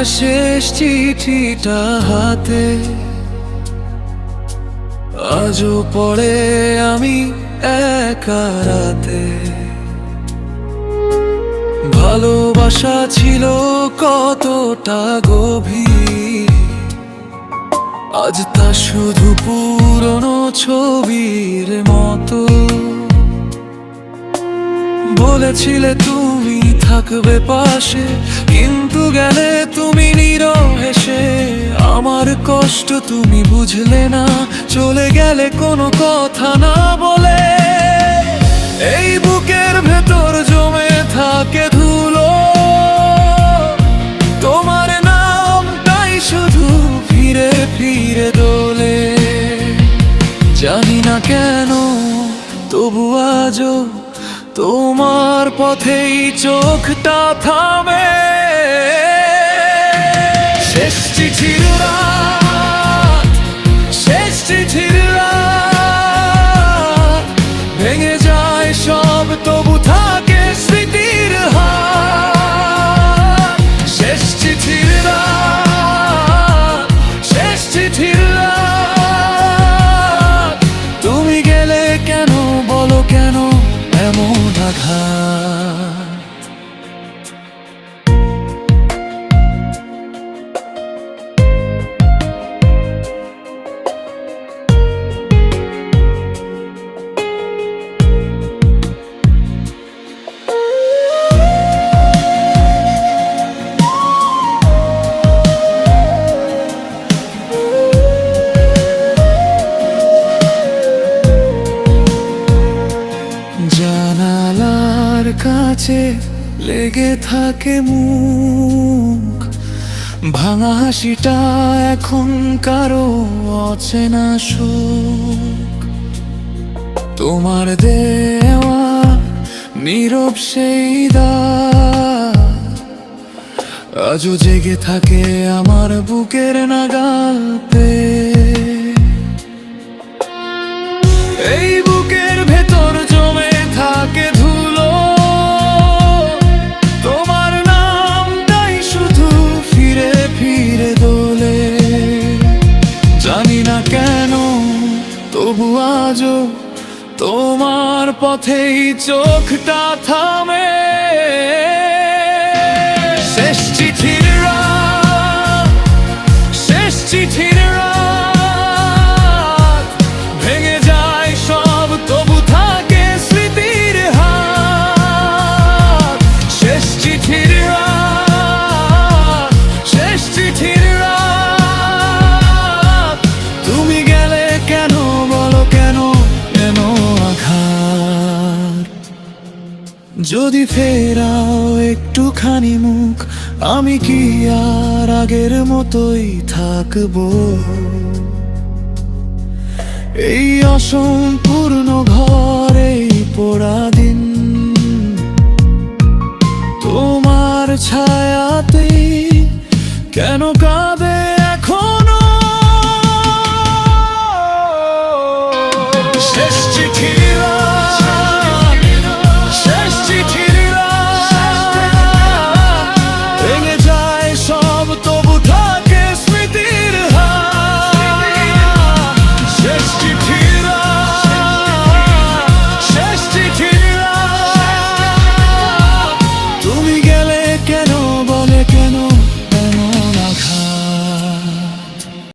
শেষ চিঠিটা হাতে, আজও পড়ে আমি একা রাতে। ভালোবাসা ছিল কতটা গভীর, আজ তা শুধু পুরনো ছবির মতো। বলেছিলে তুমি থাকবে পাশে, কিন্তু গেলে তুমি নীরব হেসে। আমার কষ্ট তুমি বুঝলে না, চলে গেলে কোনো কথা না বলে। এই বুকের ভেতর জমে থাকে ধুলো, তোমার নামটাই শুধু ফিরে ফিরে দোলে। জানি না কেন তবু আজও তোমার পথেই চোখটা থামে। শেষ চিঠির রাত, শেষ চিঠির রাত, ভেঙে যায় সব তবু থাকে স্মৃতির হাত। শেষ চিঠির রাত, শেষ চিঠির রাত, তুমি গেলে কেন বলো কেন এমন আঘাত। জানালার কাছে লেগে থাকে মুখ, ভাঙা হাসিটা এখন কারো অচেনা সুখ। তোমার দেওয়া নীরব সেই দ্বার আজও জেগে থাকে আমার বুকের নাগাল পেয়ে। এই বুকের ভেতর জমে থাকে ধুলো, তোমার নামটাই শুধু ফিরে ফিরে দোলে। জানি না কেন তবু আজও তোমার পথেই চোখটা থামে। শেষ চিঠির রাত, শেষ চিঠির রাত, ভেঙে যায় সব তবু থাকে স্মৃতির হাত। শেষ চিঠির রাত, শেষ চিঠির রাত, তুমি গেলে কেন বলো কেন কেন আঘাত। যদি ফেরাও একটুখানি মুখ, আমি কি আর আগের মতোই থাকবো? এই অসম্পূর্ণ ঘরে পোড়া দিন তোমার ছায়া